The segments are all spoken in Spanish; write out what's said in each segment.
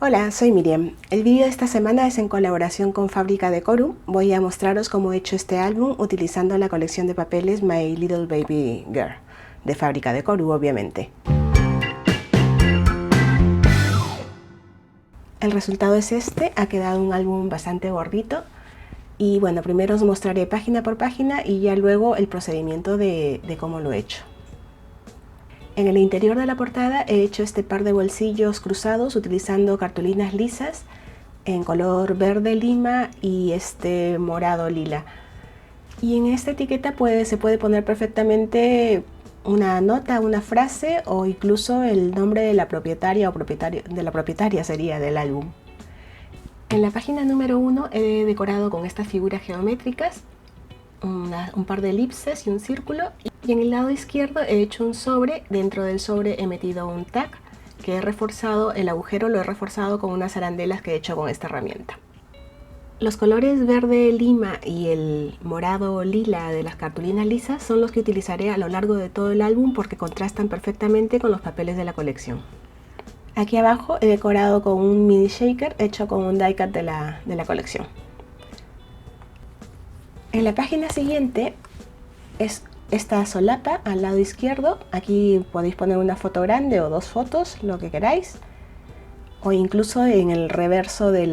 Hola, soy Miriam. El vídeo de esta semana es en colaboración con Fábrica de Koru. Voy a mostraros cómo he hecho este álbum utilizando la colección de papeles My Little Baby Girl, de Fábrica de Koru, obviamente. El resultado es este, ha quedado un álbum bastante gordito. Y bueno, primero os mostraré página por página y ya luego el procedimiento de cómo lo he hecho. En el interior de la portada he hecho este par de bolsillos cruzados utilizando cartulinas lisas en color verde lima y este morado lila. Y en esta etiqueta se puede poner perfectamente una nota, una frase o incluso el nombre de la propietaria o propietaria sería del álbum. En la página número 1 he decorado con estas figuras geométricas un par de elipses y un círculo, y en el lado izquierdo he hecho un sobre. Dentro del sobre he metido un tag que he reforzado, el agujero lo he reforzado con unas arandelas que he hecho con esta herramienta. Los colores verde lima y el morado lila de las cartulinas lisas son los que utilizaré a lo largo de todo el álbum porque contrastan perfectamente con los papeles de la colección. Aquí abajo he decorado con un mini shaker hecho con un die cut de la colección. En la página siguiente es esta solapa al lado izquierdo. Aquí podéis poner una foto grande o dos fotos, lo que queráis, o incluso en el reverso de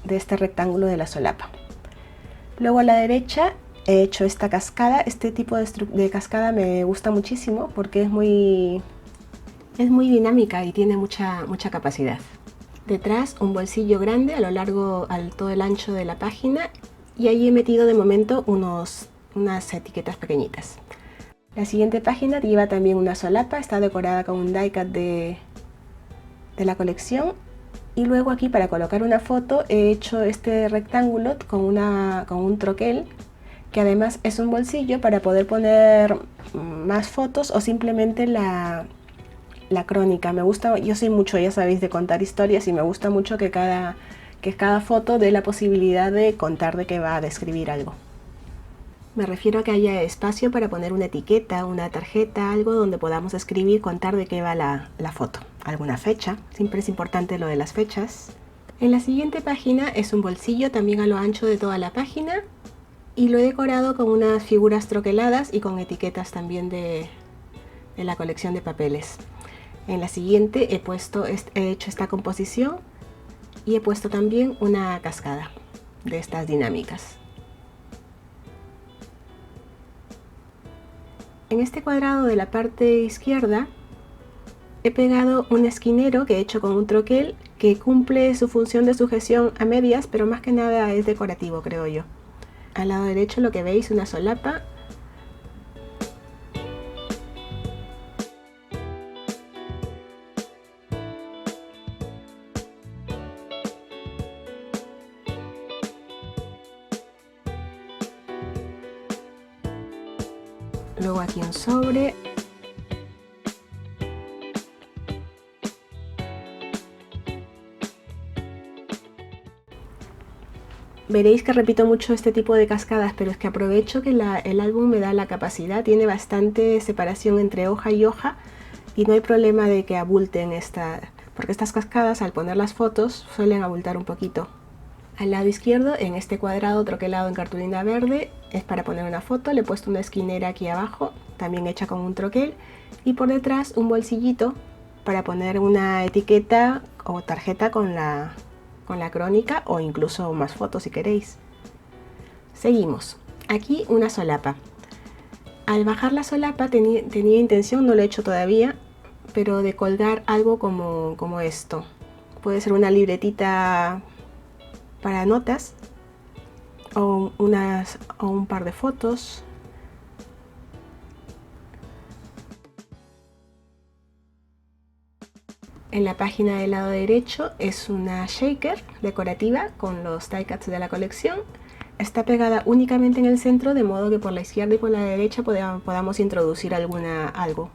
este rectángulo de la solapa. Luego a la derecha he hecho esta cascada. Este tipo de cascada me gusta muchísimo porque es muy dinámica y tiene mucha capacidad. Detrás un bolsillo grande a lo largo, todo el ancho de la página, y ahí he metido de momento unas etiquetas pequeñitas. La siguiente página lleva también una solapa, está decorada con un die cut de la colección. Y luego aquí, para colocar una foto, he hecho este rectángulo con un troquel, que además es un bolsillo para poder poner más fotos o simplemente la crónica. Me gusta, yo soy mucho, ya sabéis, de contar historias, y me gusta mucho que cada foto dé la posibilidad de contar de qué va, a describir algo. Me refiero a que haya espacio para poner una etiqueta, una tarjeta, algo donde podamos escribir, contar de qué va la foto. Alguna fecha, siempre es importante lo de las fechas. En la siguiente página es un bolsillo también a lo ancho de toda la página, y lo he decorado con unas figuras troqueladas y con etiquetas también de la colección de papeles. En la siguiente he hecho esta composición y he puesto también una cascada de estas dinámicas. En este cuadrado de la parte izquierda he pegado un esquinero que he hecho con un troquel, que cumple su función de sujeción a medias, pero más que nada es decorativo, creo yo. Al lado derecho lo que veis, una solapa. Luego aquí un sobre. Veréis que repito mucho este tipo de cascadas, pero es que aprovecho que el álbum me da la capacidad, tiene bastante separación entre hoja y hoja, y no hay problema de que abulten porque estas cascadas, al poner las fotos, suelen abultar un poquito. Al lado izquierdo, en este cuadrado troquelado en cartulina verde, es para poner una foto. Le he puesto una esquinera aquí abajo, también hecha con un troquel, y por detrás un bolsillito para poner una etiqueta o tarjeta con la crónica, o incluso más fotos si queréis. Seguimos. Aquí una solapa. Al bajar la solapa tenía intención, no lo he hecho todavía, pero de colgar algo como esto. Puede ser una libretita para notas o un par de fotos. En la página del lado derecho es una shaker decorativa con los die cuts de la colección. Está pegada únicamente en el centro, de modo que por la izquierda y por la derecha podamos introducir algo.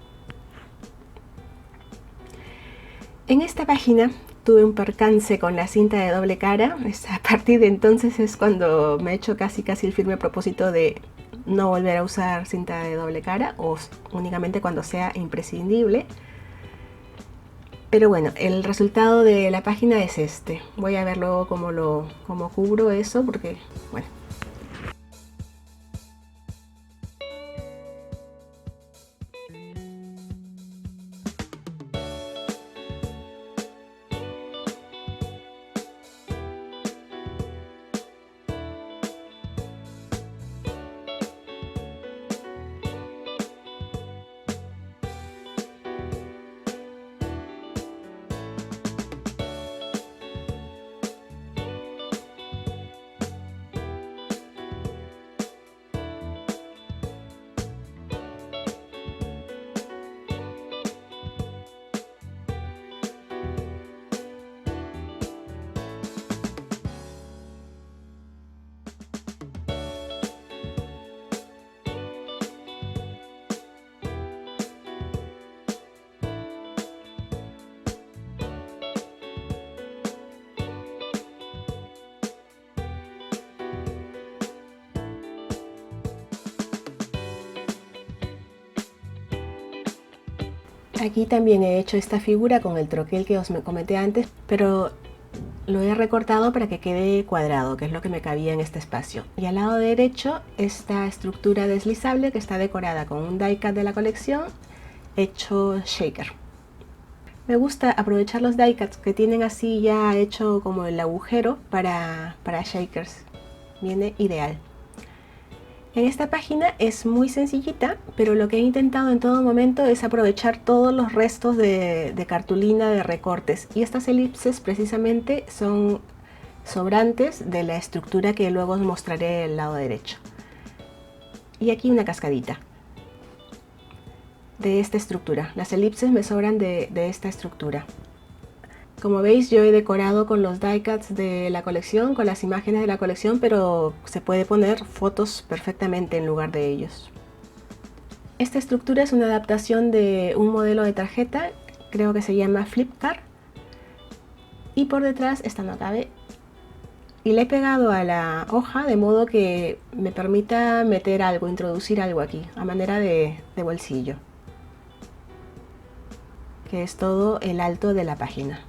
En esta página tuve un percance con la cinta de doble cara. A partir de entonces es cuando me he hecho casi el firme propósito de no volver a usar cinta de doble cara, o únicamente cuando sea imprescindible. Pero bueno, el resultado de la página es este. Voy a ver luego cómo cubro eso porque, bueno. Aquí también he hecho esta figura con el troquel que os comenté antes, pero lo he recortado para que quede cuadrado, que es lo que me cabía en este espacio. Y al lado derecho, esta estructura deslizable que está decorada con un die cut de la colección hecho shaker. Me gusta aprovechar los die cuts que tienen así ya hecho como el agujero para shakers. Viene ideal. En esta página es muy sencillita, pero lo que he intentado en todo momento es aprovechar todos los restos de cartulina de recortes, y estas elipses precisamente son sobrantes de la estructura que luego os mostraré el lado derecho. Y aquí una cascadita de esta estructura. Las elipses me sobran de esta estructura. Como veis, yo he decorado con los die cuts de la colección, con las imágenes de la colección, pero se puede poner fotos perfectamente en lugar de ellos. Esta estructura es una adaptación de un modelo de tarjeta, creo que se llama Flipkart, y por detrás esta no cabe, y le he pegado a la hoja de modo que me permita meter algo, introducir algo aquí, a manera de bolsillo, que es todo el alto de la página.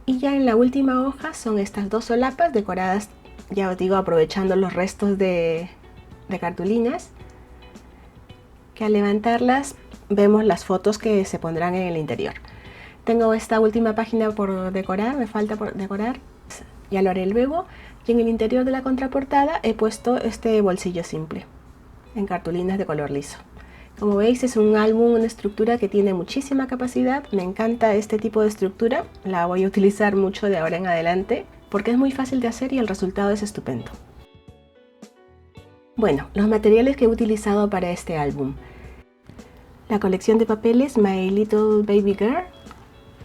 Y ya en la última hoja son estas dos solapas decoradas, ya os digo, aprovechando los restos de cartulinas, que al levantarlas vemos las fotos que se pondrán en el interior. Tengo esta última página por decorar, me falta por decorar, ya lo haré luego. Y en el interior de la contraportada he puesto este bolsillo simple en cartulinas de color liso. Como veis, es un álbum, una estructura que tiene muchísima capacidad. Me encanta este tipo de estructura, la voy a utilizar mucho de ahora en adelante porque es muy fácil de hacer y el resultado es estupendo. Bueno, los materiales que he utilizado para este álbum: la colección de papeles My Little Baby Girl,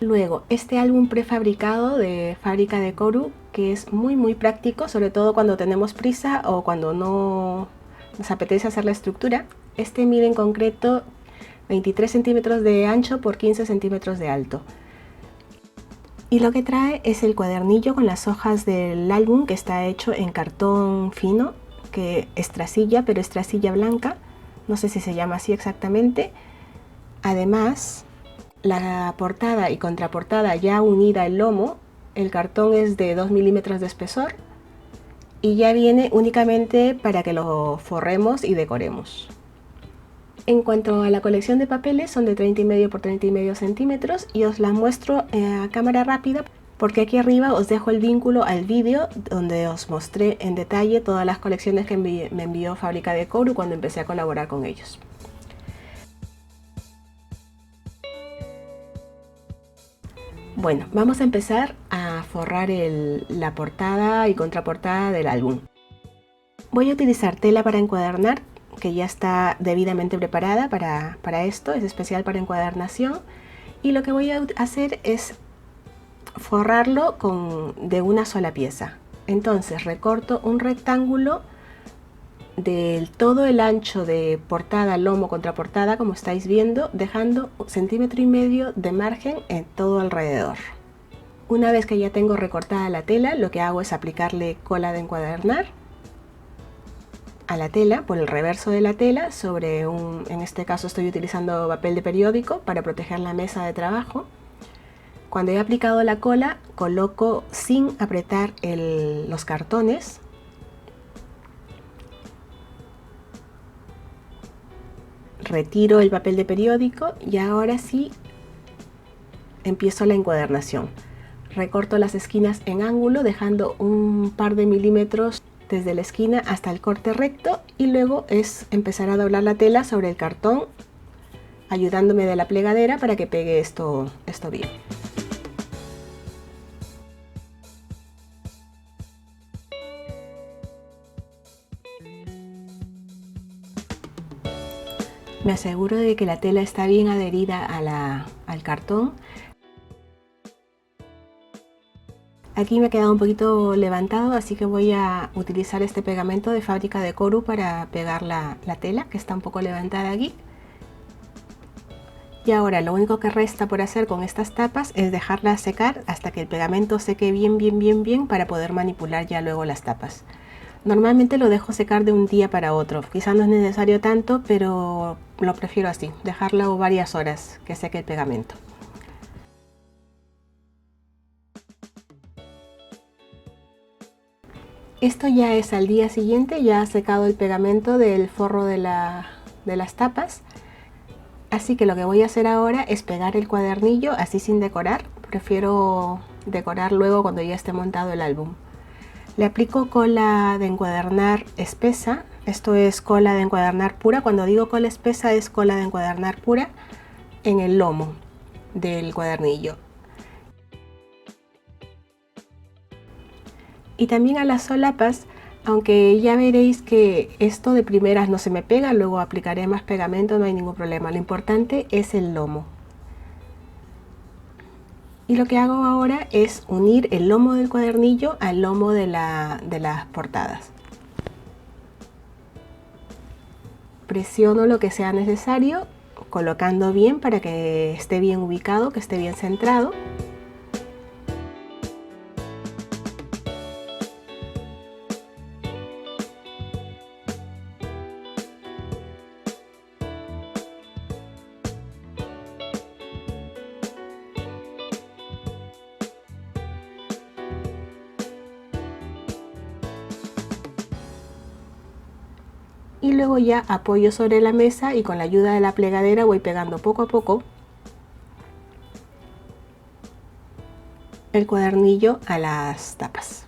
luego este álbum prefabricado de fábrica de Koru, que es muy práctico, sobre todo cuando tenemos prisa o cuando no nos apetece hacer la estructura. Este mide en concreto 23 centímetros de ancho por 15 centímetros de alto. Y lo que trae es el cuadernillo con las hojas del álbum, que está hecho en cartón fino, que es trasilla, pero es trasilla blanca, no sé si se llama así exactamente. Además, la portada y contraportada ya unida al lomo, el cartón es de 2 milímetros de espesor y ya viene únicamente para que lo forremos y decoremos. En cuanto a la colección de papeles, son de 30,5 por 30,5 centímetros y os las muestro a cámara rápida porque aquí arriba os dejo el vínculo al vídeo donde os mostré en detalle todas las colecciones que me envió Fábrica de Koru cuando empecé a colaborar con ellos. Bueno, vamos a empezar a forrar la portada y contraportada del álbum. Voy a utilizar tela para encuadernar, que ya está debidamente preparada para esto, es especial para encuadernación, y lo que voy a hacer es forrarlo de una sola pieza. Entonces recorto un rectángulo del todo el ancho de portada, lomo, contraportada, como estáis viendo, dejando 1,5 centímetros de margen en todo alrededor. Una vez que ya tengo recortada la tela, lo que hago es aplicarle cola de encuadernar a la tela, por el reverso de la tela, sobre en este caso estoy utilizando papel de periódico para proteger la mesa de trabajo. Cuando he aplicado la cola, coloco sin apretar los cartones. Retiro el papel de periódico y ahora sí empiezo la encuadernación. Recorto las esquinas en ángulo, dejando un par de milímetros desde la esquina hasta el corte recto, y luego es empezar a doblar la tela sobre el cartón, ayudándome de la plegadera para que pegue esto bien. Me aseguro de que la tela está bien adherida al cartón. Aquí me ha quedado un poquito levantado, así que voy a utilizar este pegamento de fábrica de Koru para pegar la tela, que está un poco levantada aquí. Y ahora lo único que resta por hacer con estas tapas es dejarlas secar hasta que el pegamento seque bien para poder manipular ya luego las tapas. Normalmente lo dejo secar de un día para otro, quizás no es necesario tanto, pero lo prefiero así, dejarlo varias horas que seque el pegamento. Esto ya es al día siguiente, ya ha secado el pegamento del forro de las tapas. Así que lo que voy a hacer ahora es pegar el cuadernillo así sin decorar. Prefiero decorar luego cuando ya esté montado el álbum. Le aplico cola de encuadernar espesa. Esto es cola de encuadernar pura. Cuando digo cola espesa es cola de encuadernar pura en el lomo del cuadernillo. Y también a las solapas, aunque ya veréis que esto de primeras no se me pega, luego aplicaré más pegamento, no hay ningún problema. Lo importante es el lomo. Y lo que hago ahora es unir el lomo del cuadernillo al lomo de las portadas. Presiono lo que sea necesario, colocando bien para que esté bien ubicado, que esté bien centrado. Y luego ya apoyo sobre la mesa y con la ayuda de la plegadera voy pegando poco a poco el cuadernillo a las tapas.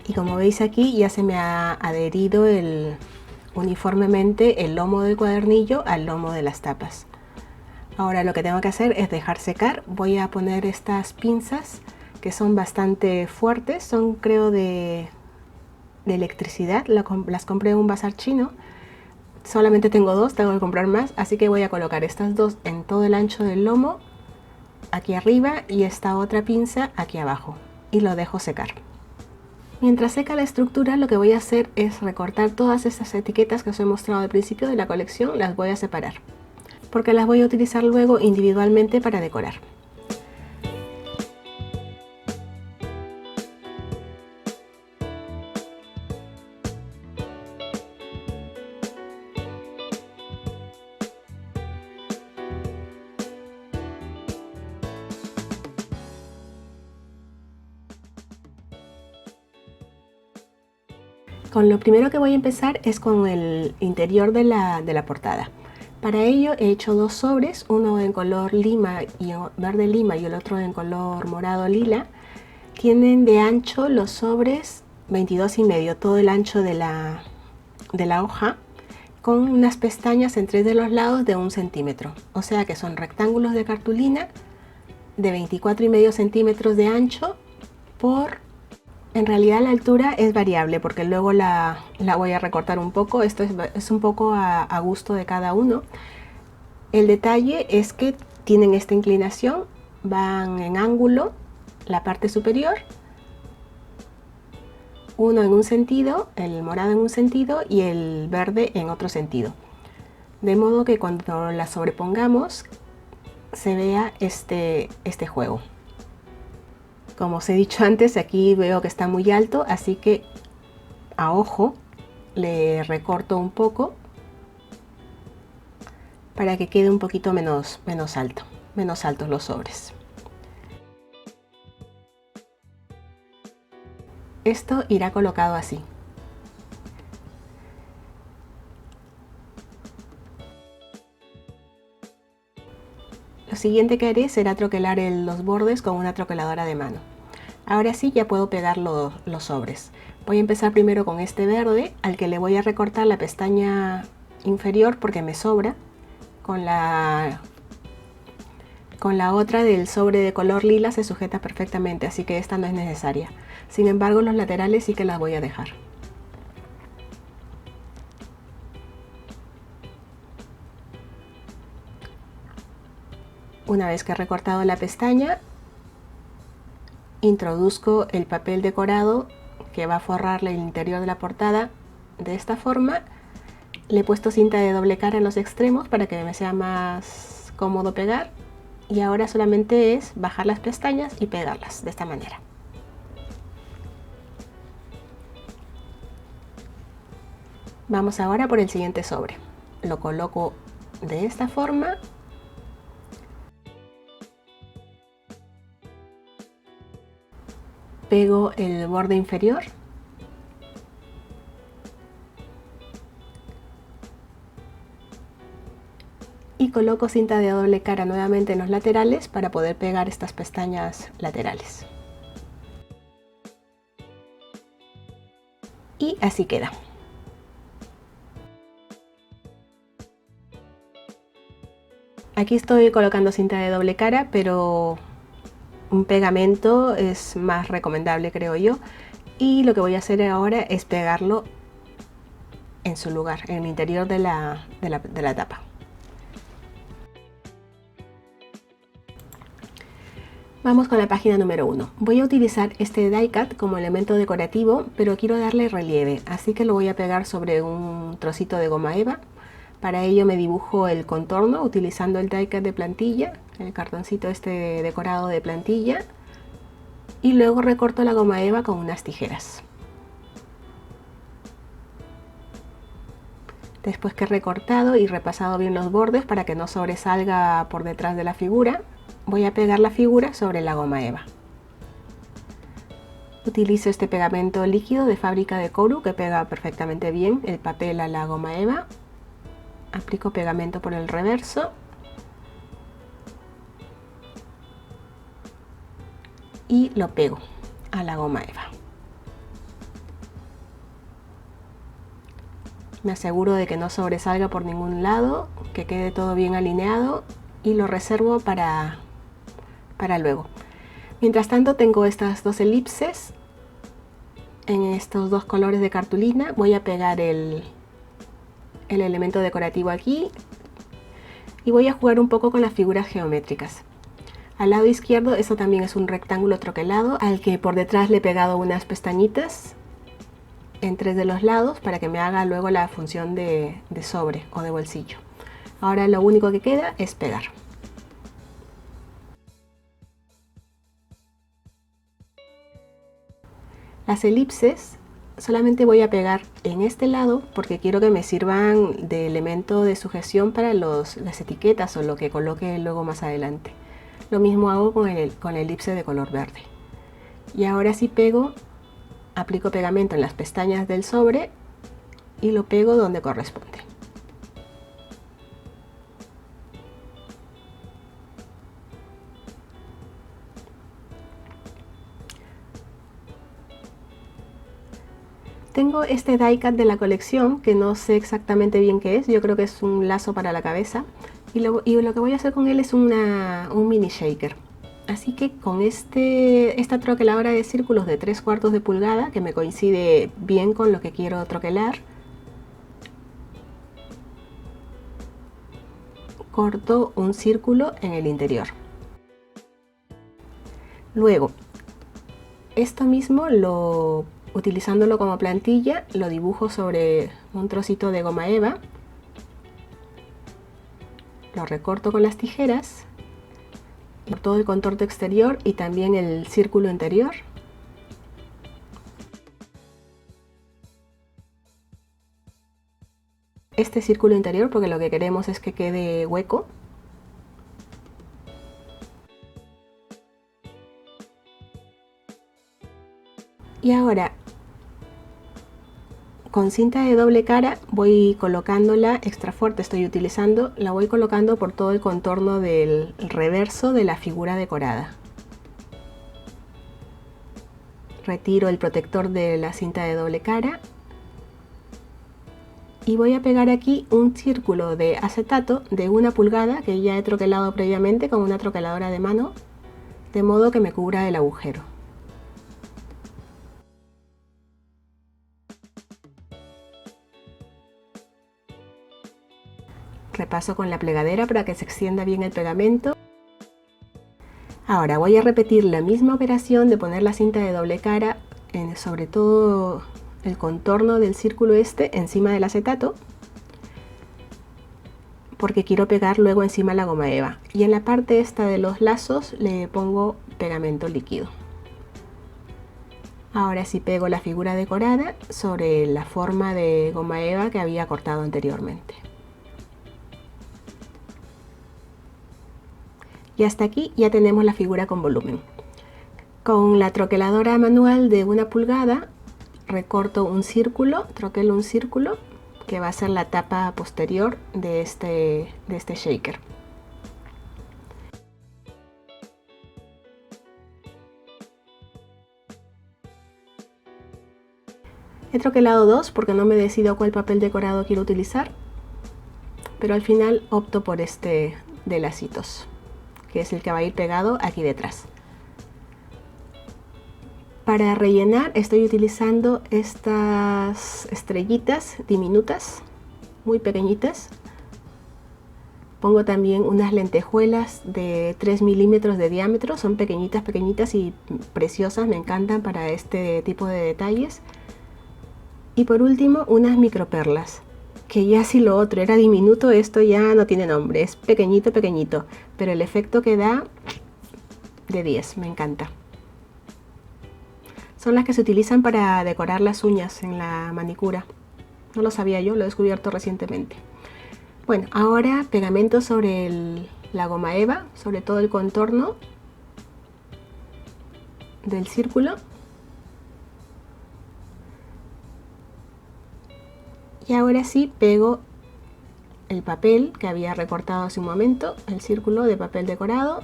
Y como veis aquí ya se me ha adherido uniformemente el lomo del cuadernillo al lomo de las tapas. Ahora lo que tengo que hacer es dejar secar. Voy a poner estas pinzas que son bastante fuertes, son creo de electricidad, las compré en un bazar chino. Solamente tengo dos, tengo que comprar más, así que voy a colocar estas dos en todo el ancho del lomo, aquí arriba, y esta otra pinza aquí abajo, y lo dejo secar. Mientras seca la estructura, lo que voy a hacer es recortar todas estas etiquetas que os he mostrado al principio de la colección, las voy a separar, porque las voy a utilizar luego individualmente para decorar. Con lo primero que voy a empezar es con el interior de la portada. Para ello he hecho dos sobres, uno en color lima y verde lima y el otro en color morado lila. Tienen de ancho los sobres 22,5, todo el ancho de la hoja, con unas pestañas en tres de los lados de 1 centímetro. O sea que son rectángulos de cartulina de 24,5 centímetros de ancho por... En realidad la altura es variable porque luego la voy a recortar un poco. Esto es un poco a gusto de cada uno. El detalle es que tienen esta inclinación, van en ángulo, la parte superior, uno en un sentido, el morado en un sentido y el verde en otro sentido. de modo que cuando la sobrepongamos se vea este juego. Como os he dicho antes, aquí veo que está muy alto, así que a ojo le recorto un poco para que quede un poquito menos altos los sobres. Esto irá colocado así. Lo siguiente que haré será troquelar los bordes con una troqueladora de mano. Ahora sí ya puedo pegar los sobres. Voy a empezar primero con este verde, al que le voy a recortar la pestaña inferior porque me sobra. Con la otra del sobre de color lila se sujeta perfectamente, así que esta no es necesaria. Sin embargo, los laterales sí que las voy a dejar. Una vez que he recortado la pestaña, introduzco el papel decorado que va a forrar el interior de la portada de esta forma. Le he puesto cinta de doble cara en los extremos para que me sea más cómodo pegar. Y ahora solamente es bajar las pestañas y pegarlas de esta manera. Vamos ahora por el siguiente sobre. Lo coloco de esta forma. Pego el borde inferior. Y coloco cinta de doble cara nuevamente en los laterales para poder pegar estas pestañas laterales. Y así queda. Aquí estoy colocando cinta de doble cara, pero un pegamento es más recomendable, creo yo. Y lo que voy a hacer ahora es pegarlo en su lugar, en el interior de la tapa. Vamos con la página número 1. Voy a utilizar este die cut como elemento decorativo, pero quiero darle relieve, así que lo voy a pegar sobre un trocito de goma eva. Para ello me dibujo el contorno utilizando el die cut de plantilla, el cartoncito este decorado de plantilla, y luego recorto la goma eva con unas tijeras. Después que he recortado y repasado bien los bordes para que no sobresalga por detrás de la figura, voy a pegar la figura sobre la goma eva. Utilizo este pegamento líquido de fábrica de Koru que pega perfectamente bien el papel a la goma eva. Aplico pegamento por el reverso y lo pego a la goma eva. Me aseguro de que no sobresalga por ningún lado, que quede todo bien alineado y lo reservo para luego. Mientras tanto tengo estas dos elipses en estos dos colores de cartulina. Voy a pegar el elemento decorativo aquí y voy a jugar un poco con las figuras geométricas. Al lado izquierdo eso también es un rectángulo troquelado al que por detrás le he pegado unas pestañitas en tres de los lados para que me haga luego la función de sobre o de bolsillo. Ahora lo único que queda es pegar. Las elipses solamente voy a pegar en este lado porque quiero que me sirvan de elemento de sujeción para las etiquetas o lo que coloque luego más adelante. Lo mismo hago con la elipse de color verde. Y ahora sí aplico pegamento en las pestañas del sobre y lo pego donde corresponde. Tengo este die cut de la colección que no sé exactamente bien qué es, yo creo que es un lazo para la cabeza y lo que voy a hacer con él es un mini shaker. Así que con esta troqueladora de círculos de 3/4 de pulgada, que me coincide bien con lo que quiero troquelar, corto un círculo en el interior. Luego, esto mismo utilizándolo como plantilla, lo dibujo sobre un trocito de goma eva lo recorto con las tijeras por todo el contorno exterior y también el círculo interior. Este círculo interior porque lo que queremos es que quede hueco. Y ahora con cinta de doble cara voy colocándola extra fuerte, estoy utilizando, la voy colocando por todo el contorno del reverso de la figura decorada. Retiro el protector de la cinta de doble cara y voy a pegar aquí un círculo de acetato de 1 pulgada que ya he troquelado previamente con una troqueladora de mano, de modo que me cubra el agujero. Repaso con la plegadera para que se extienda bien el pegamento. Ahora voy a repetir la misma operación de poner la cinta de doble cara sobre todo el contorno del círculo encima del acetato, porque quiero pegar luego encima la goma eva, y en la parte esta de los lazos le pongo pegamento líquido. Ahora sí pego la figura decorada sobre la forma de goma eva que había cortado anteriormente. Y hasta aquí ya tenemos la figura con volumen. Con la troqueladora manual de 1 pulgada recorto un círculo, troquelo un círculo que va a ser la tapa posterior de este shaker. He troquelado 2 porque no me decido cuál papel decorado quiero utilizar, pero al final opto por este de lacitos, que es el que va a ir pegado aquí detrás. Para rellenar estoy utilizando estas estrellitas diminutas, muy pequeñitas. Pongo también unas lentejuelas de 3 milímetros de diámetro, son pequeñitas, pequeñitas y preciosas, me encantan para este tipo de detalles. Y por último unas microperlas, que ya si lo otro era diminuto, esto ya no tiene nombre, es pequeñito, pequeñito, pero el efecto que da de 10, me encanta. Son las que se utilizan para decorar las uñas en la manicura. No lo sabía yo, lo he descubierto recientemente. Bueno, ahora pegamento sobre la goma eva, sobre todo el contorno del círculo. Y ahora sí pego el papel que había recortado hace un momento, el círculo de papel decorado,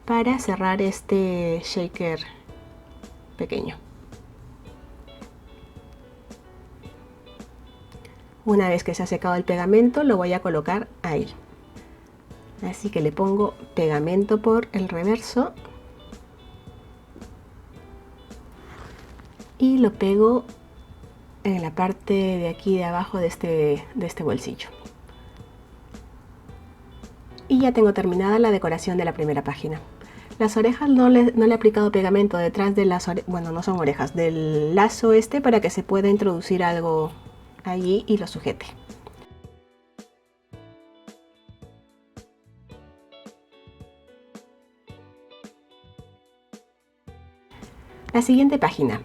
para cerrar este shaker pequeño. Una vez que se ha secado el pegamento lo voy a colocar ahí, así que le pongo pegamento por el reverso y lo pego en la parte de aquí de abajo de este bolsillo. Y ya tengo terminada la decoración de la primera página. Las orejas no le he aplicado pegamento detrás de las orejas, bueno, no son orejas, del lazo para que se pueda introducir algo allí y lo sujete. La siguiente página.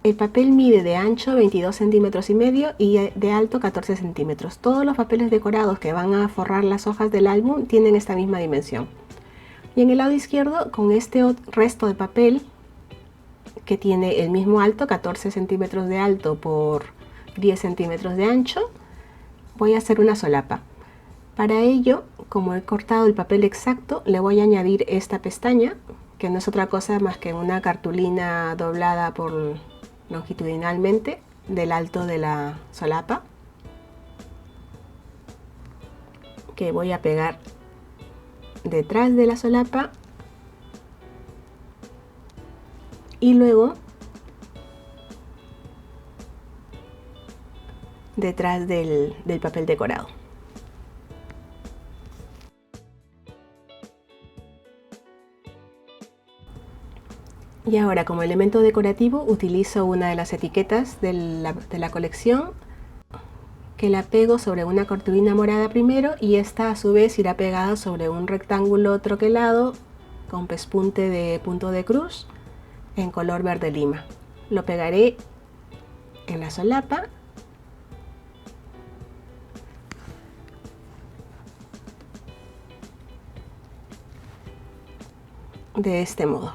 El papel mide de ancho 22 centímetros y medio y de alto 14 centímetros. Todos los papeles decorados que van a forrar las hojas del álbum tienen esta misma dimensión. Y en el lado izquierdo, con este resto de papel que tiene el mismo alto, 14 centímetros de alto por 10 centímetros de ancho, voy a hacer una solapa. Para ello, como he cortado el papel exacto, le voy a añadir esta pestaña, que no es otra cosa más que una cartulina doblada por longitudinalmente del alto de la solapa, que voy a pegar detrás de la solapa y luego detrás del papel decorado. Y ahora, como elemento decorativo, utilizo una de las etiquetas de la colección, que la pego sobre una cartulina morada primero y esta a su vez irá pegada sobre un rectángulo troquelado con pespunte de punto de cruz en color verde lima. Lo pegaré en la solapa de este modo.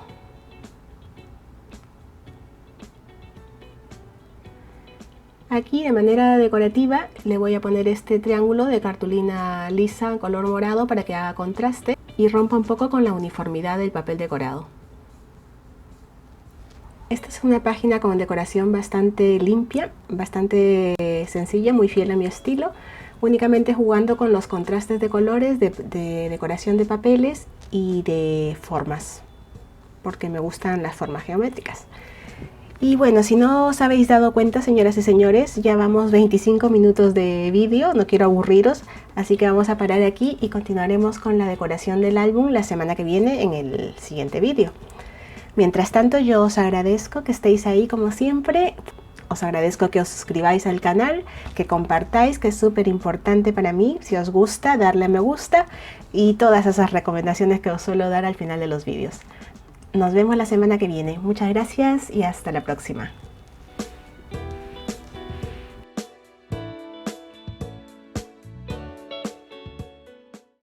Aquí de manera decorativa le voy a poner este triángulo de cartulina lisa en color morado para que haga contraste y rompa un poco con la uniformidad del papel decorado. Esta es una página con decoración bastante limpia, bastante sencilla, muy fiel a mi estilo, únicamente jugando con los contrastes de colores, de decoración de papeles y de formas, porque me gustan las formas geométricas. Y bueno, si no os habéis dado cuenta, señoras y señores, ya vamos 25 minutos de vídeo, no quiero aburriros, así que vamos a parar aquí y continuaremos con la decoración del álbum la semana que viene en el siguiente vídeo. Mientras tanto, yo os agradezco que estéis ahí como siempre, os agradezco que os suscribáis al canal, que compartáis, que es súper importante para mí. Si os gusta, darle a me gusta y todas esas recomendaciones que os suelo dar al final de los vídeos. Nos vemos la semana que viene. Muchas gracias y hasta la próxima.